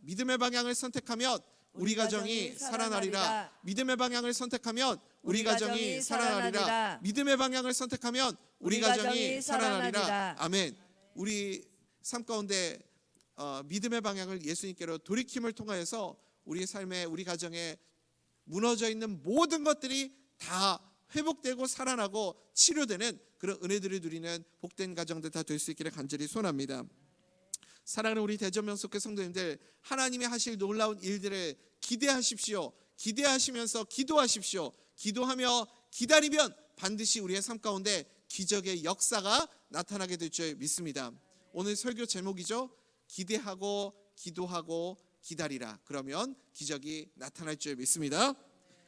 믿음의 방향을 선택하면 우리 가정이 살아나리라. 믿음의 방향을 선택하면 우리 가정이 살아나리라. 믿음의 방향을 선택하면 우리 가정이 살아나리라. 아멘. 우리 삶 가운데 믿음의 방향을 예수님께로 돌이킴을 통하여서 우리 삶에, 우리 가정에 무너져 있는 모든 것들이 다 회복되고 살아나고 치료되는 그런 은혜들을 누리는 복된 가정들 다 될 수 있기를 간절히 소원합니다. 사랑하는 우리 대전명석회 성도님들, 하나님이 하실 놀라운 일들을 기대하십시오. 기대하시면서 기도하십시오. 기도하며 기다리면 반드시 우리의 삶 가운데 기적의 역사가 나타나게 될 줄 믿습니다. 오늘 설교 제목이죠. 기대하고 기도하고 기다리라. 그러면 기적이 나타날 줄 믿습니다.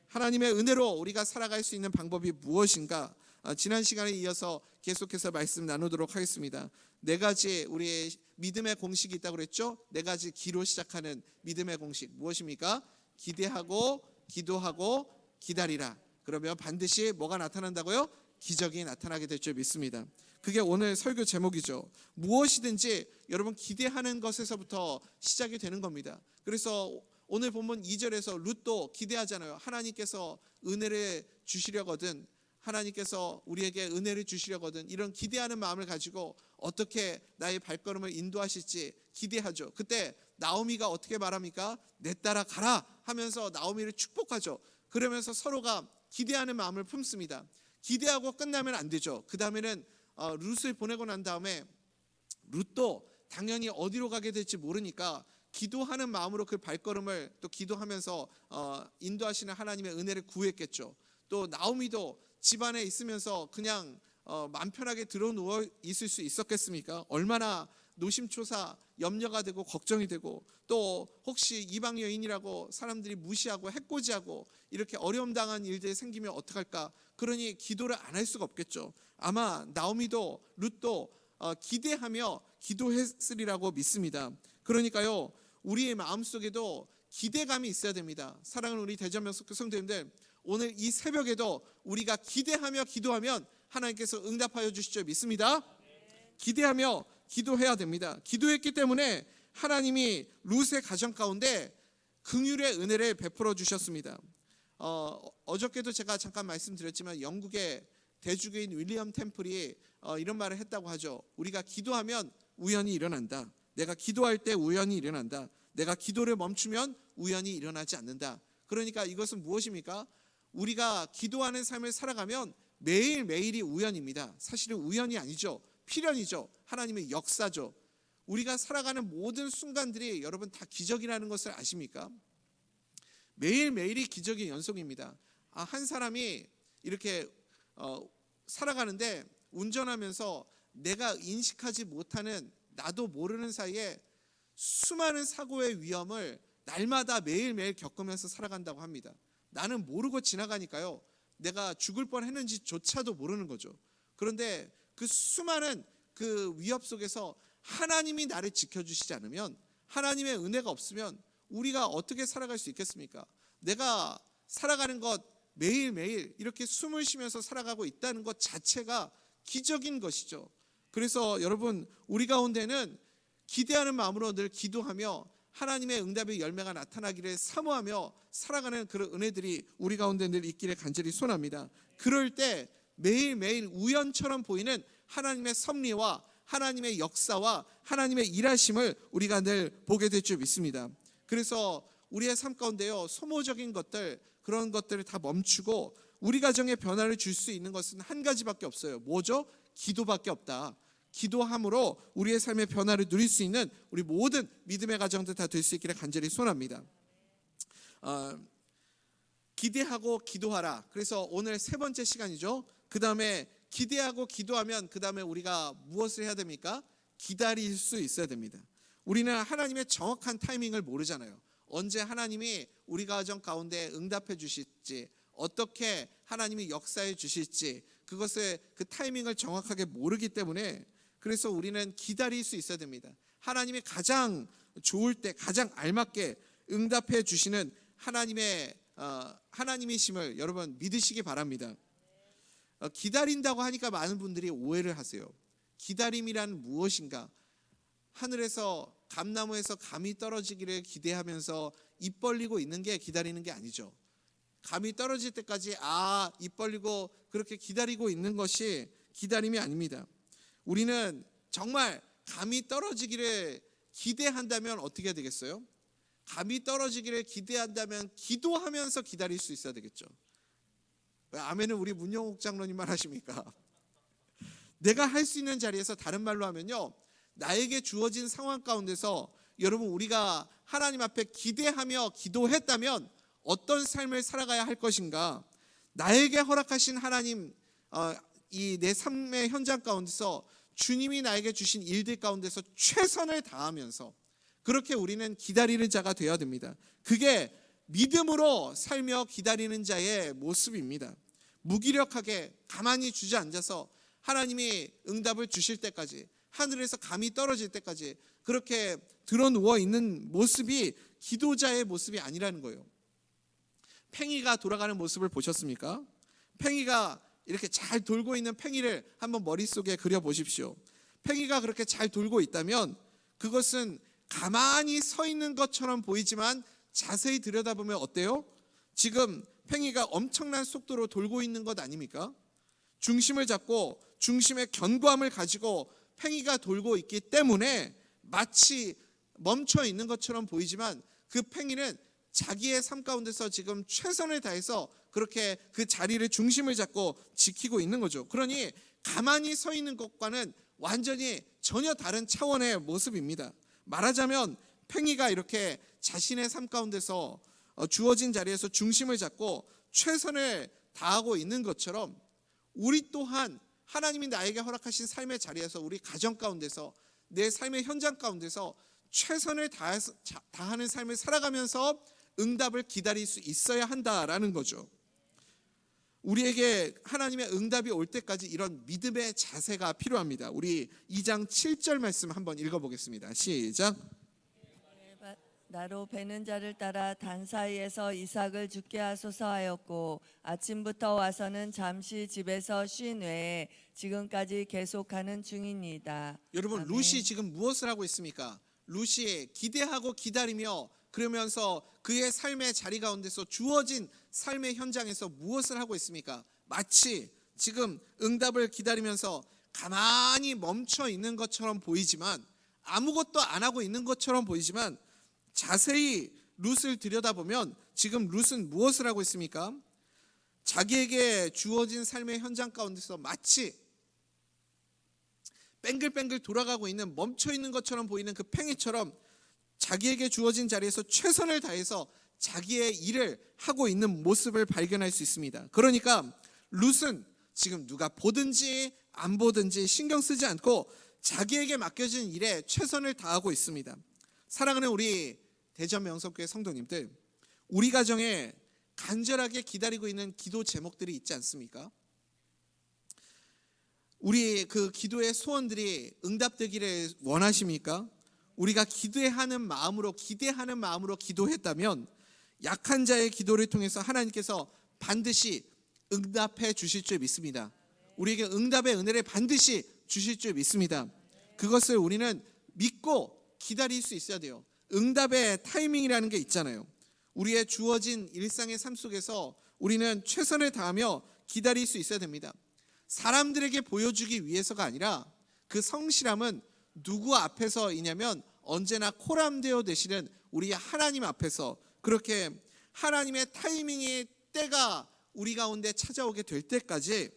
하나님의 은혜로 우리가 살아갈 수 있는 방법이 무엇인가? 지난 시간에 이어서 계속해서 말씀 나누도록 하겠습니다. 네 가지 우리의 믿음의 공식이 있다고 그랬죠? 네 가지 기로 시작하는 믿음의 공식 무엇입니까? 기대하고 기도하고 기다리라. 그러면 반드시 뭐가 나타난다고요? 기적이 나타나게 될 줄 믿습니다. 그게 오늘 설교 제목이죠. 무엇이든지 여러분 기대하는 것에서부터 시작이 되는 겁니다. 그래서 오늘 본문 2절에서 룻도 기대하잖아요. 하나님께서 은혜를 주시려거든, 하나님께서 우리에게 은혜를 주시려거든, 이런 기대하는 마음을 가지고 어떻게 나의 발걸음을 인도하실지 기대하죠. 그때 나오미가 어떻게 말합니까? 내 따라 가라 하면서 나오미를 축복하죠. 그러면서 서로가 기대하는 마음을 품습니다. 기대하고 끝나면 안 되죠. 그 다음에는 룻을 보내고 난 다음에 룻도 당연히 어디로 가게 될지 모르니까 기도하는 마음으로 그 발걸음을 또 기도하면서 인도하시는 하나님의 은혜를 구했겠죠. 또 나오미도 집안에 있으면서 그냥 맘 편하게 들어누워 있을 수 있었겠습니까? 얼마나 노심초사 염려가 되고 걱정이 되고, 또 혹시 이방 여인이라고 사람들이 무시하고 해코지하고 이렇게 어려움 당한 일들이 생기면 어떡할까? 그러니 기도를 안 할 수가 없겠죠. 아마 나오미도 룻도 기대하며 기도했으리라고 믿습니다. 그러니까요, 우리의 마음속에도 기대감이 있어야 됩니다. 사랑하는 우리 대전명석교 성도님들, 오늘 이 새벽에도 우리가 기대하며 기도하면 하나님께서 응답하여 주실 줄 믿습니다. 기대하며 기도해야 됩니다. 기도했기 때문에 하나님이 룻의 가정 가운데 긍휼의 은혜를 베풀어 주셨습니다. 어저께도 제가 잠깐 말씀드렸지만 영국의 대주교인 윌리엄 템플이 이런 말을 했다고 하죠. 우리가 기도하면 우연이 일어난다. 내가 기도할 때 우연이 일어난다. 내가 기도를 멈추면 우연이 일어나지 않는다. 그러니까 이것은 무엇입니까? 우리가 기도하는 삶을 살아가면 매일매일이 우연입니다. 사실은 우연이 아니죠. 필연이죠. 하나님의 역사죠. 우리가 살아가는 모든 순간들이 여러분 다 기적이라는 것을 아십니까? 매일매일이 기적의 연속입니다. 한 사람이 이렇게 살아가는데 운전하면서 내가 인식하지 못하는, 나도 모르는 사이에 수많은 사고의 위험을 날마다 매일매일 겪으면서 살아간다고 합니다. 나는 모르고 지나가니까요, 내가 죽을 뻔했는지조차도 모르는 거죠. 그런데 그 수많은 그 위협 속에서 하나님이 나를 지켜주시지 않으면, 하나님의 은혜가 없으면 우리가 어떻게 살아갈 수 있겠습니까? 내가 살아가는 것, 매일매일 이렇게 숨을 쉬면서 살아가고 있다는 것 자체가 기적인 것이죠. 그래서 여러분, 우리 가운데는 기대하는 마음으로 늘 기도하며 하나님의 응답의 열매가 나타나기를 사모하며 살아가는 그런 은혜들이 우리 가운데 늘 있기를 간절히 소원합니다. 그럴 때 매일매일 우연처럼 보이는 하나님의 섭리와 하나님의 역사와 하나님의 일하심을 우리가 늘 보게 될 줄 믿습니다. 그래서 우리의 삶 가운데요, 소모적인 것들, 그런 것들을 다 멈추고 우리 가정에 변화를 줄 수 있는 것은 한 가지밖에 없어요. 뭐죠? 기도밖에 없다. 기도함으로 우리의 삶의 변화를 누릴 수 있는 우리 모든 믿음의 가정들 다 될 수 있기를 간절히 소원합니다. 기대하고 기도하라. 그래서 오늘 세 번째 시간이죠. 그 다음에 기대하고 기도하면 그 다음에 우리가 무엇을 해야 됩니까? 기다릴 수 있어야 됩니다. 우리는 하나님의 정확한 타이밍을 모르잖아요. 언제 하나님이 우리 가정 가운데 응답해 주실지, 어떻게 하나님이 역사해 주실지, 그것의 그 타이밍을 정확하게 모르기 때문에, 그래서 우리는 기다릴 수 있어야 됩니다. 하나님이 가장 좋을 때 가장 알맞게 응답해 주시는 하나님이심을 여러분 믿으시기 바랍니다. 기다린다고 하니까 많은 분들이 오해를 하세요. 기다림이란 무엇인가? 하늘에서 감나무에서 감이 떨어지기를 기대하면서 입 벌리고 있는 게 기다리는 게 아니죠. 감이 떨어질 때까지 입 벌리고 그렇게 기다리고 있는 것이 기다림이 아닙니다. 우리는 정말 감이 떨어지기를 기대한다면 어떻게 되겠어요? 감이 떨어지기를 기대한다면 기도하면서 기다릴 수 있어야 되겠죠. 왜 아멘은 우리 문영옥 장로님만 하십니까? 내가 할 수 있는 자리에서, 다른 말로 하면요, 나에게 주어진 상황 가운데서 여러분 우리가 하나님 앞에 기대하며 기도했다면 어떤 삶을 살아가야 할 것인가? 나에게 허락하신 하나님, 이 내 삶의 현장 가운데서 주님이 나에게 주신 일들 가운데서 최선을 다하면서 그렇게 우리는 기다리는 자가 되어야 됩니다. 그게 믿음으로 살며 기다리는 자의 모습입니다. 무기력하게 가만히 주저앉아서 하나님이 응답을 주실 때까지, 하늘에서 감이 떨어질 때까지 그렇게 드러누워 있는 모습이 기도자의 모습이 아니라는 거예요. 팽이가 돌아가는 모습을 보셨습니까? 팽이가 이렇게 잘 돌고 있는 팽이를 한번 머릿속에 그려보십시오. 팽이가 그렇게 잘 돌고 있다면 그것은 가만히 서 있는 것처럼 보이지만 자세히 들여다보면 어때요? 지금 팽이가 엄청난 속도로 돌고 있는 것 아닙니까? 중심을 잡고 중심의 견고함을 가지고 팽이가 돌고 있기 때문에 마치 멈춰 있는 것처럼 보이지만 그 팽이는 자기의 삶 가운데서 지금 최선을 다해서 그렇게 그 자리를 중심을 잡고 지키고 있는 거죠. 그러니 가만히 서 있는 것과는 완전히 전혀 다른 차원의 모습입니다. 말하자면 팽이가 이렇게 자신의 삶 가운데서 주어진 자리에서 중심을 잡고 최선을 다하고 있는 것처럼 우리 또한 하나님이 나에게 허락하신 삶의 자리에서, 우리 가정 가운데서, 내 삶의 현장 가운데서 최선을 다하는 삶을 살아가면서 응답을 기다릴 수 있어야 한다라는 거죠. 우리에게 하나님의 응답이 올 때까지 이런 믿음의 자세가 필요합니다. 우리 2장 7절 말씀 한번 읽어보겠습니다. 시작. 나로 베는 자를 따라 단 사이에서 이삭을 죽게 하소서 하였고 아침부터 와서는 잠시 집에서 쉰 외에 지금까지 계속하는 중입니다. 여러분, 아멘. 룻이 지금 무엇을 하고 있습니까? 룻이 기대하고 기다리며 그러면서 그의 삶의 자리 가운데서 주어진 삶의 현장에서 무엇을 하고 있습니까? 마치 지금 응답을 기다리면서 가만히 멈춰 있는 것처럼 보이지만, 아무것도 안 하고 있는 것처럼 보이지만 자세히 룻을 들여다보면 지금 룻은 무엇을 하고 있습니까? 자기에게 주어진 삶의 현장 가운데서 마치 뱅글뱅글 돌아가고 있는, 멈춰 있는 것처럼 보이는 그 팽이처럼 자기에게 주어진 자리에서 최선을 다해서 자기의 일을 하고 있는 모습을 발견할 수 있습니다. 그러니까 룻은 지금 누가 보든지 안 보든지 신경 쓰지 않고 자기에게 맡겨진 일에 최선을 다하고 있습니다. 사랑하는 우리 대전 명석교회 성도님들, 우리 가정에 간절하게 기다리고 있는 기도 제목들이 있지 않습니까? 우리 그 기도의 소원들이 응답되기를 원하십니까? 우리가 기대하는 마음으로 기도했다면 약한 자의 기도를 통해서 하나님께서 반드시 응답해 주실 줄 믿습니다. 우리에게 응답의 은혜를 반드시 주실 줄 믿습니다. 그것을 우리는 믿고 기다릴 수 있어야 돼요. 응답의 타이밍이라는 게 있잖아요. 우리의 주어진 일상의 삶 속에서 우리는 최선을 다하며 기다릴 수 있어야 됩니다. 사람들에게 보여주기 위해서가 아니라 그 성실함은 누구 앞에서이냐면 언제나 코람되어 되시는 우리 하나님 앞에서, 그렇게 하나님의 타이밍의 때가 우리 가운데 찾아오게 될 때까지,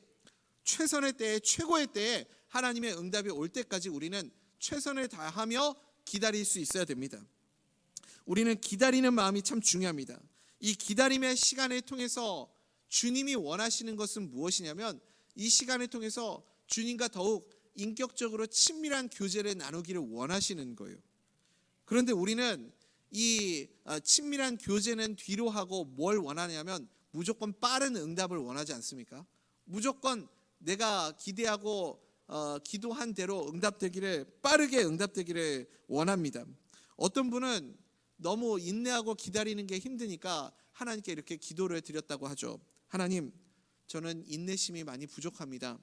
최선의 때에, 최고의 때에 하나님의 응답이 올 때까지 우리는 최선을 다하며 기다릴 수 있어야 됩니다. 우리는 기다리는 마음이 참 중요합니다. 이 기다림의 시간을 통해서 주님이 원하시는 것은 무엇이냐면, 이 시간을 통해서 주님과 더욱 인격적으로 친밀한 교제를 나누기를 원하시는 거예요. 그런데 우리는 이 친밀한 교제는 뒤로 하고 뭘 원하냐면 무조건 빠른 응답을 원하지 않습니까? 무조건 내가 기대하고 기도한 대로 빠르게 응답되기를 원합니다. 어떤 분은 너무 인내하고 기다리는 게 힘드니까 하나님께 이렇게 기도를 드렸다고 하죠. 하나님, 저는 인내심이 많이 부족합니다.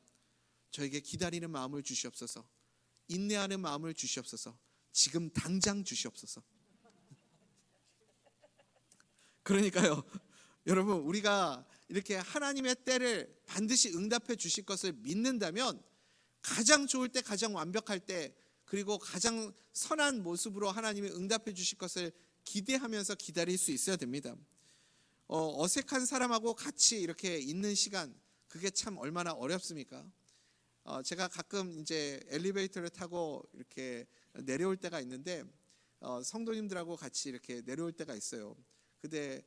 저에게 기다리는 마음을 주시옵소서. 인내하는 마음을 주시옵소서. 지금 당장 주시옵소서. 그러니까요, 여러분, 우리가 이렇게 하나님의 때를 반드시 응답해 주실 것을 믿는다면 가장 좋을 때, 가장 완벽할 때, 그리고 가장 선한 모습으로 하나님이 응답해 주실 것을 기대하면서 기다릴 수 있어야 됩니다. 어색한 사람하고 같이 이렇게 있는 시간, 그게 참 얼마나 어렵습니까? 제가 가끔 이제 엘리베이터를 타고 이렇게 내려올 때가 있는데 성도님들하고 같이 이렇게 내려올 때가 있어요. 근데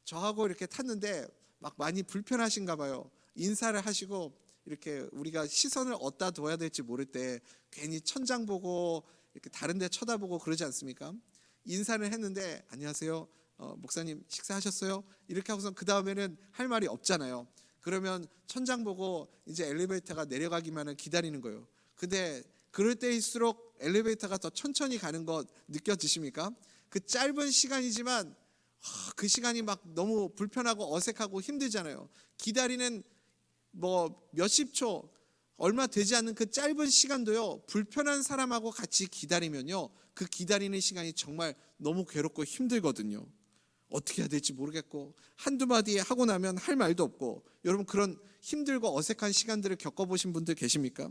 저하고 이렇게 탔는데 막 많이 불편하신가 봐요. 인사를 하시고 이렇게 우리가 시선을 어디다 둬야 될지 모를 때 괜히 천장 보고 이렇게 다른 데 쳐다보고 그러지 않습니까? 인사를 했는데 안녕하세요, 목사님 식사하셨어요? 이렇게 하고서 그 다음에는 할 말이 없잖아요. 그러면 천장 보고 이제 엘리베이터가 내려가기만을 기다리는 거예요. 근데 그럴 때일수록 엘리베이터가 더 천천히 가는 것 느껴지십니까? 그 짧은 시간이지만 그 시간이 막 너무 불편하고 어색하고 힘들잖아요. 기다리는 뭐 몇십 초, 얼마 되지 않는 그 짧은 시간도요, 불편한 사람하고 같이 기다리면요, 그 기다리는 시간이 정말 너무 괴롭고 힘들거든요. 어떻게 해야 될지 모르겠고 한두 마디 하고 나면 할 말도 없고. 여러분, 그런 힘들고 어색한 시간들을 겪어보신 분들 계십니까?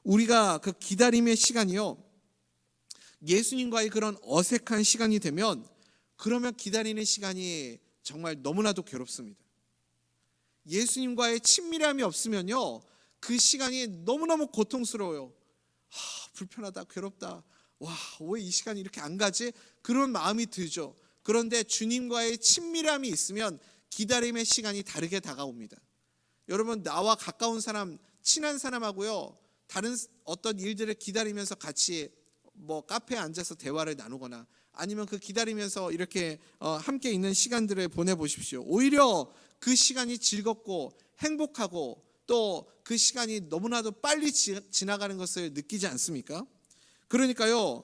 우리가 그 기다림의 시간이요, 예수님과의 그런 어색한 시간이 되면 그러면 기다리는 시간이 정말 너무나도 괴롭습니다. 예수님과의 친밀함이 없으면요, 그 시간이 너무너무 고통스러워요. 불편하다, 괴롭다, 와, 왜 이 시간이 이렇게 안 가지? 그런 마음이 들죠. 그런데 주님과의 친밀함이 있으면 기다림의 시간이 다르게 다가옵니다. 여러분, 나와 가까운 사람, 친한 사람하고요, 다른 어떤 일들을 기다리면서 같이 뭐 카페에 앉아서 대화를 나누거나 아니면 그 기다리면서 이렇게 함께 있는 시간들을 보내보십시오. 오히려 그 시간이 즐겁고 행복하고 또 그 시간이 너무나도 빨리 지나가는 것을 느끼지 않습니까? 그러니까요,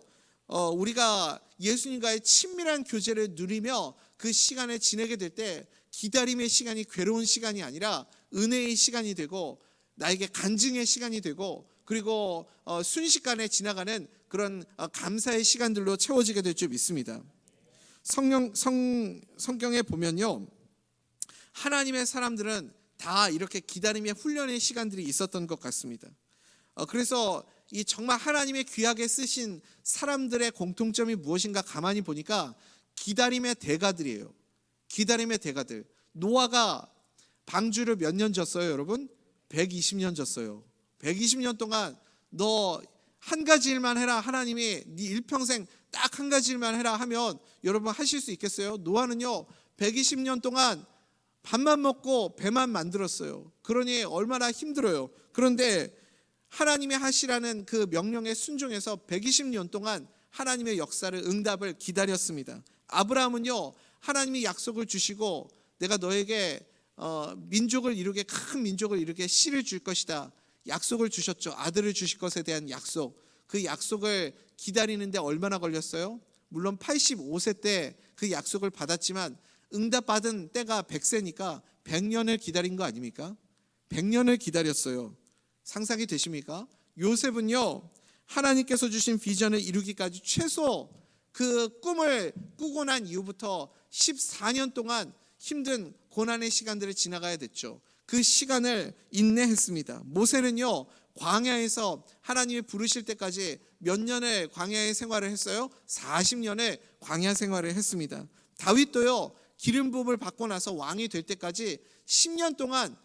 우리가 예수님과의 친밀한 교제를 누리며 그 시간을 지내게 될 때 기다림의 시간이 괴로운 시간이 아니라 은혜의 시간이 되고 나에게 간증의 시간이 되고 그리고 순식간에 지나가는 그런 감사의 시간들로 채워지게 될 줄 믿습니다. 성경에 보면요, 하나님의 사람들은 다 이렇게 기다림의 훈련의 시간들이 있었던 것 같습니다. 그래서 이 정말 하나님의 귀하게 쓰신 사람들의 공통점이 무엇인가 가만히 보니까 기다림의 대가들이에요. 기다림의 대가들. 노아가 방주를 몇 년 졌어요, 여러분? 120년 졌어요. 120년 동안 너 한 가지 일만 해라, 하나님이 네 일평생 딱 한 가지 일만 해라 하면 여러분 하실 수 있겠어요? 노아는요 120년 동안 밥만 먹고 배만 만들었어요. 그러니 얼마나 힘들어요. 그런데 하나님의 하시라는 그 명령에 순종해서 120년 동안 하나님의 역사를, 응답을 기다렸습니다. 아브라함은요, 하나님이 약속을 주시고 내가 너에게 민족을 이루게, 큰 민족을 이루게 씨를 줄 것이다, 약속을 주셨죠. 아들을 주실 것에 대한 약속. 그 약속을 기다리는데 얼마나 걸렸어요? 물론 85세 때 그 약속을 받았지만 응답받은 때가 100세니까 100년을 기다린 거 아닙니까? 100년을 기다렸어요. 상상이 되십니까? 요셉은요, 하나님께서 주신 비전을 이루기까지 최소 그 꿈을 꾸고 난 이후부터 14년 동안 힘든 고난의 시간들을 지나가야 됐죠. 그 시간을 인내했습니다. 모세는요, 광야에서 하나님이 부르실 때까지 몇 년을 광야의 생활을 했어요? 40년을 광야 생활을 했습니다. 다윗도요, 기름 부음을 받고 나서 왕이 될 때까지 10년 동안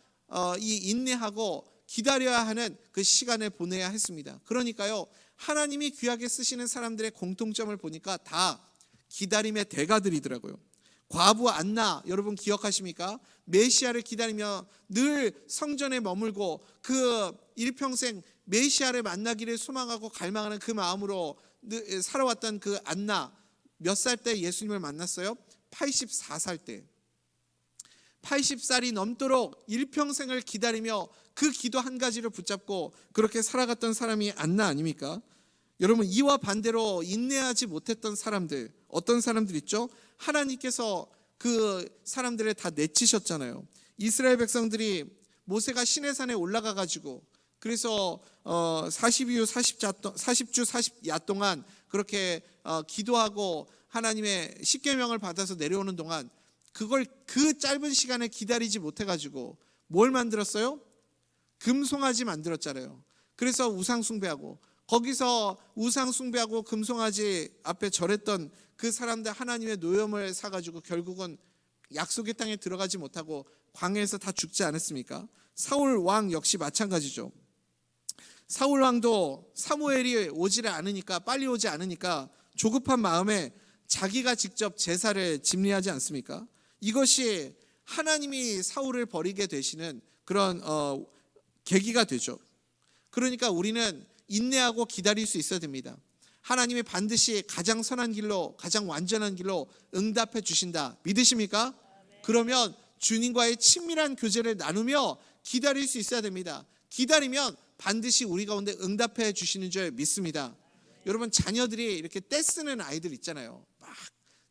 이 인내하고 기다려야 하는 그 시간을 보내야 했습니다. 그러니까요, 하나님이 귀하게 쓰시는 사람들의 공통점을 보니까 다 기다림의 대가들이더라고요. 과부 안나, 여러분 기억하십니까? 메시아를 기다리며 늘 성전에 머물고 그 일평생 메시아를 만나기를 소망하고 갈망하는 그 마음으로 살아왔던 그 안나, 몇 살 때 예수님을 만났어요? 84살 때. 80살이 넘도록 일평생을 기다리며 그 기도 한 가지를 붙잡고 그렇게 살아갔던 사람이 안나 아닙니까? 여러분, 이와 반대로 인내하지 못했던 사람들, 어떤 사람들 있죠? 하나님께서 그 사람들을 다 내치셨잖아요. 이스라엘 백성들이 모세가 시내산에 올라가 가지고 그래서 40주 40야 동안 그렇게 기도하고 하나님의 십계명을 받아서 내려오는 동안 그걸 그 짧은 시간에 기다리지 못해가지고 뭘 만들었어요? 금송아지 만들었잖아요. 그래서 우상 숭배하고, 거기서 우상 숭배하고 금송아지 앞에 절했던 그 사람들 하나님의 노염을 사가지고 결국은 약속의 땅에 들어가지 못하고 광야에서 다 죽지 않았습니까? 사울 왕 역시 마찬가지죠. 사울 왕도 사무엘이 빨리 오지 않으니까 조급한 마음에 자기가 직접 제사를 집리하지 않습니까? 이것이 하나님이 사울을 버리게 되시는 그런 계기가 되죠. 그러니까 우리는 인내하고 기다릴 수 있어야 됩니다. 하나님이 반드시 가장 선한 길로, 가장 완전한 길로 응답해 주신다. 믿으십니까? 그러면 주님과의 친밀한 교제를 나누며 기다릴 수 있어야 됩니다. 기다리면 반드시 우리 가운데 응답해 주시는 줄 믿습니다. 여러분, 자녀들이 이렇게 떼쓰는 아이들 있잖아요. 막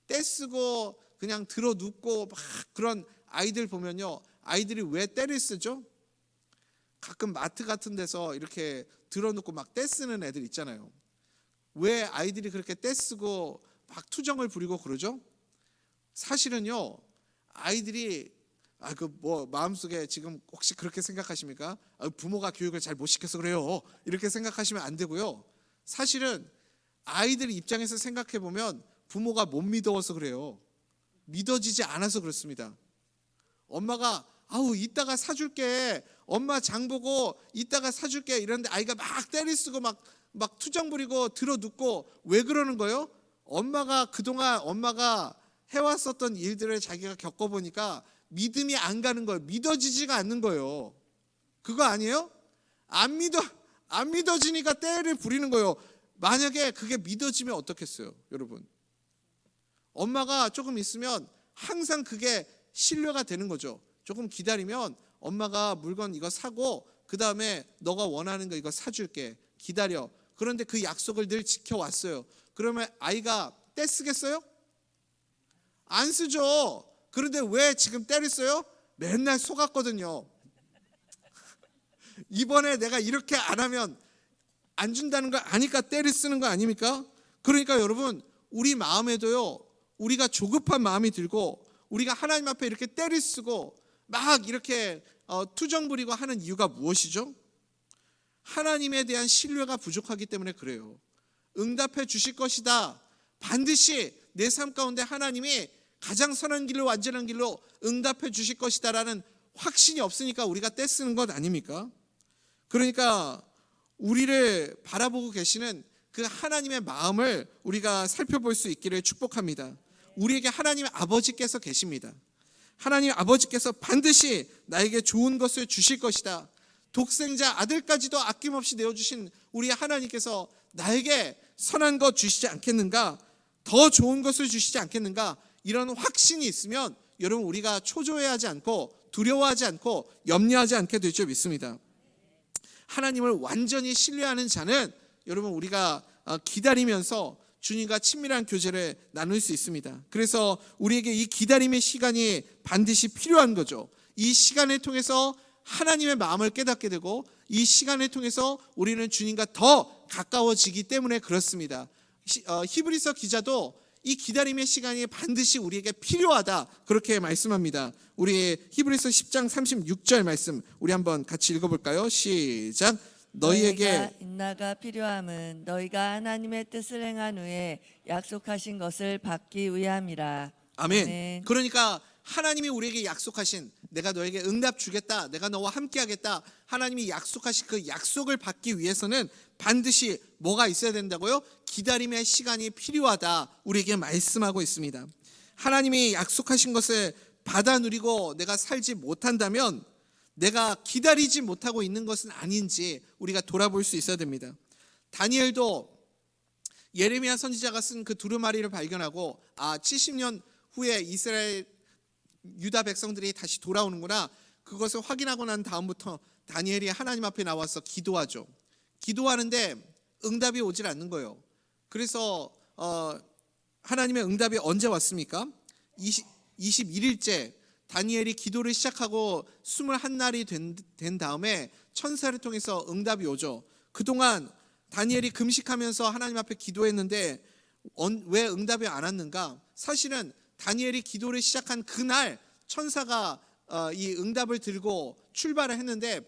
떼쓰고 그냥 들어 눕고 막 그런 아이들 보면요, 아이들이 왜 떼를 쓰죠? 가끔 마트 같은 데서 이렇게 들어 눕고 막 떼쓰는 애들 있잖아요. 왜 아이들이 그렇게 떼쓰고 막 투정을 부리고 그러죠? 사실은요, 아이들이 마음속에 지금 혹시 그렇게 생각하십니까? 부모가 교육을 잘 못 시켜서 그래요, 이렇게 생각하시면 안 되고요. 사실은 아이들 입장에서 생각해 보면 부모가 못 믿어서 그래요. 믿어지지 않아서 그렇습니다. 엄마가 이따가 사줄게, 엄마 장 보고 이따가 사줄게 이러는데 아이가 막 때리 쓰고 막 투정 부리고 들어 눕고, 왜 그러는 거예요? 엄마가 그동안 엄마가 해왔었던 일들을 자기가 겪어보니까 믿음이 안 가는 거예요. 믿어지지가 않는 거예요. 그거 아니에요? 안 믿어지니까 때를 부리는 거예요. 만약에 그게 믿어지면 어떻겠어요, 여러분? 엄마가 조금 있으면 항상 그게 신뢰가 되는 거죠. 조금 기다리면 엄마가 물건 이거 사고 그 다음에 너가 원하는 거 이거 사줄게, 기다려. 그런데 그 약속을 늘 지켜왔어요. 그러면 아이가 떼쓰겠어요? 안 쓰죠. 그런데 왜 지금 때를 써요? 맨날 속았거든요. 이번에 내가 이렇게 안 하면 안 준다는 걸 아니까 때를 쓰는 거 아닙니까? 그러니까 여러분, 우리 마음에도요, 우리가 조급한 마음이 들고 우리가 하나님 앞에 이렇게 때를 쓰고 막 이렇게 투정 부리고 하는 이유가 무엇이죠? 하나님에 대한 신뢰가 부족하기 때문에 그래요. 응답해 주실 것이다, 반드시 내 삶 가운데 하나님이 가장 선한 길로, 완전한 길로 응답해 주실 것이다라는 확신이 없으니까 우리가 떼쓰는 것 아닙니까? 그러니까 우리를 바라보고 계시는 그 하나님의 마음을 우리가 살펴볼 수 있기를 축복합니다. 우리에게 하나님 아버지께서 계십니다. 하나님 아버지께서 반드시 나에게 좋은 것을 주실 것이다. 독생자 아들까지도 아낌없이 내어주신 우리 하나님께서 나에게 선한 것 주시지 않겠는가? 더 좋은 것을 주시지 않겠는가? 이런 확신이 있으면 여러분, 우리가 초조해하지 않고 두려워하지 않고 염려하지 않게 될 줄 믿습니다. 하나님을 완전히 신뢰하는 자는 여러분, 우리가 기다리면서 주님과 친밀한 교제를 나눌 수 있습니다. 그래서 우리에게 이 기다림의 시간이 반드시 필요한 거죠. 이 시간을 통해서 하나님의 마음을 깨닫게 되고, 이 시간을 통해서 우리는 주님과 더 가까워지기 때문에 그렇습니다. 히브리서 기자도 이 기다림의 시간이 반드시 우리에게 필요하다, 그렇게 말씀합니다. 우리 히브리서 10장 36절 말씀 우리 한번 같이 읽어볼까요? 시작. 너희에게 인나가 필요함은 너희가 하나님의 뜻을 행한 후에 약속하신 것을 받기 위함이라. 아멘. 그러니까 하나님이 우리에게 약속하신, 내가 너에게 응답 주겠다, 내가 너와 함께 하겠다, 하나님이 약속하신 그 약속을 받기 위해서는 반드시 뭐가 있어야 된다고요? 기다림의 시간이 필요하다, 우리에게 말씀하고 있습니다. 하나님이 약속하신 것을 받아 누리고 내가 살지 못한다면 내가 기다리지 못하고 있는 것은 아닌지 우리가 돌아볼 수 있어야 됩니다. 다니엘도 예레미야 선지자가 쓴 그 두루마리를 발견하고 70년 후에 이스라엘 유다 백성들이 다시 돌아오는구나, 그것을 확인하고 난 다음부터 다니엘이 하나님 앞에 나와서 기도하죠. 기도하는데 응답이 오질 않는 거예요. 그래서 하나님의 응답이 언제 왔습니까? 21일째 다니엘이 기도를 시작하고 21날이 된 다음에 천사를 통해서 응답이 오죠. 그동안 다니엘이 금식하면서 하나님 앞에 기도했는데 왜 응답이 안 왔는가? 사실은 다니엘이 기도를 시작한 그날 천사가 이 응답을 들고 출발을 했는데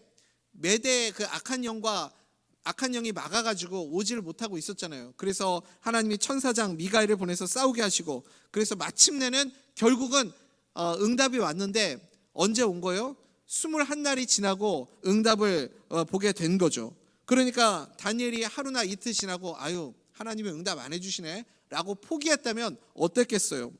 메대 그 악한 영이 막아가지고 오지를 못하고 있었잖아요. 그래서 하나님이 천사장 미가엘을 보내서 싸우게 하시고, 그래서 마침내는 결국은 응답이 왔는데 언제 온 거예요? 21날이 지나고 응답을 보게 된 거죠. 그러니까 다니엘이 하루나 이틀 지나고 아유 하나님이 응답 안 해주시네 라고 포기했다면 어땠겠어요?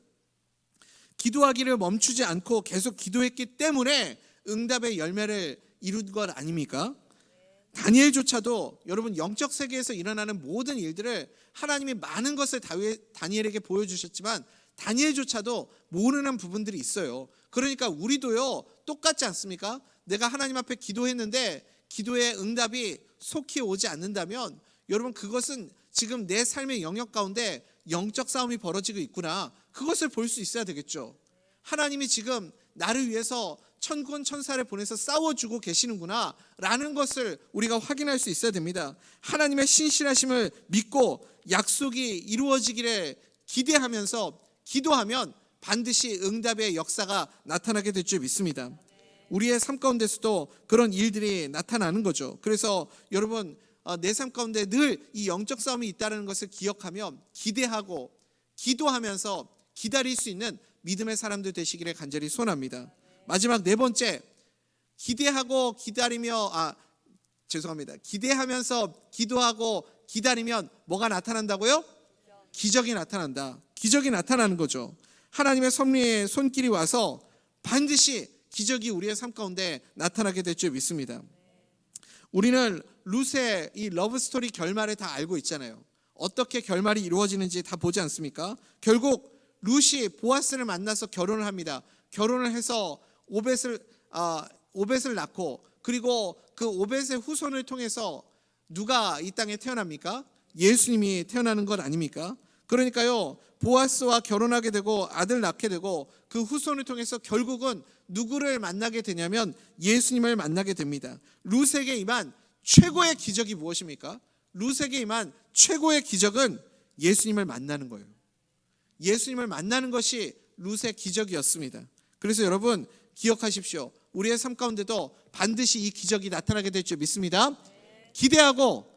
기도하기를 멈추지 않고 계속 기도했기 때문에 응답의 열매를 이룬 것 아닙니까? 다니엘조차도 여러분 영적 세계에서 일어나는 모든 일들을 하나님이 많은 것을 다니엘에게 보여주셨지만 다니엘조차도 모르는 부분들이 있어요. 그러니까 우리도요 똑같지 않습니까? 내가 하나님 앞에 기도했는데 기도의 응답이 속히 오지 않는다면 여러분 그것은 지금 내 삶의 영역 가운데 영적 싸움이 벌어지고 있구나, 그것을 볼 수 있어야 되겠죠. 하나님이 지금 나를 위해서 천군 천사를 보내서 싸워주고 계시는구나 라는 것을 우리가 확인할 수 있어야 됩니다. 하나님의 신실하심을 믿고 약속이 이루어지기를 기대하면서 기도하면 반드시 응답의 역사가 나타나게 될 줄 믿습니다. 우리의 삶 가운데서도 그런 일들이 나타나는 거죠. 그래서 여러분 내 삶 가운데 늘 이 영적 싸움이 있다는 것을 기억하며 기대하고 기도하면서 기다릴 수 있는 믿음의 사람들 되시기를 간절히 소원합니다. 마지막 네 번째, 기대하고 기다리며 기대하면서 기도하고 기다리면 뭐가 나타난다고요? 기적이 나타난다. 기적이 나타나는 거죠. 하나님의 섭리의 손길이 와서 반드시 기적이 우리의 삶 가운데 나타나게 될 줄 믿습니다. 우리는 룻의 이 러브스토리 결말을 다 알고 있잖아요. 어떻게 결말이 이루어지는지 다 보지 않습니까? 결국 룻이 보아스를 만나서 결혼을 합니다. 결혼을 해서 오벳을 낳고, 그리고 그 오벳의 후손을 통해서 누가 이 땅에 태어납니까? 예수님이 태어나는 것 아닙니까? 그러니까요 보아스와 결혼하게 되고 아들 낳게 되고 그 후손을 통해서 결국은 누구를 만나게 되냐면 예수님을 만나게 됩니다. 룻에게 임한 최고의 기적이 무엇입니까? 룻에게 임한 최고의 기적은 예수님을 만나는 거예요. 예수님을 만나는 것이 룻의 기적이었습니다. 그래서 여러분 기억하십시오. 우리의 삶 가운데도 반드시 이 기적이 나타나게 될 줄 믿습니다. 기대하고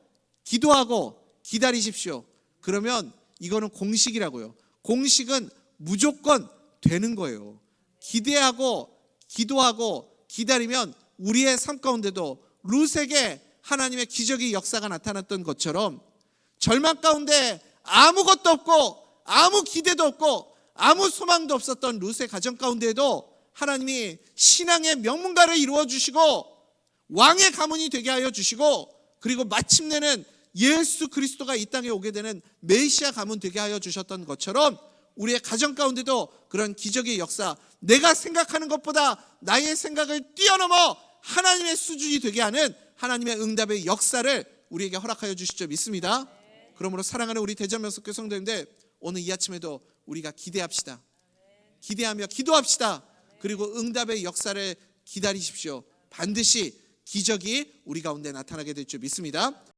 기도하고 기다리십시오. 그러면 이거는 공식이라고요. 공식은 무조건 되는 거예요. 기대하고 기도하고 기다리면 우리의 삶 가운데도 룻에게 하나님의 기적의 역사가 나타났던 것처럼 절망 가운데 아무것도 없고 아무 기대도 없고 아무 소망도 없었던 룻의 가정 가운데에도 하나님이 신앙의 명문가를 이루어 주시고 왕의 가문이 되게 하여 주시고, 그리고 마침내는 예수 그리스도가 이 땅에 오게 되는 메시아 가문 되게 하여 주셨던 것처럼 우리의 가정 가운데도 그런 기적의 역사, 내가 생각하는 것보다 나의 생각을 뛰어넘어 하나님의 수준이 되게 하는 하나님의 응답의 역사를 우리에게 허락하여 주실 줄 믿습니다. 그러므로 사랑하는 우리 대전명석교 성도님들, 오늘 이 아침에도 우리가 기대합시다. 기대하며 기도합시다. 그리고 응답의 역사를 기다리십시오. 반드시 기적이 우리 가운데 나타나게 될 줄 믿습니다.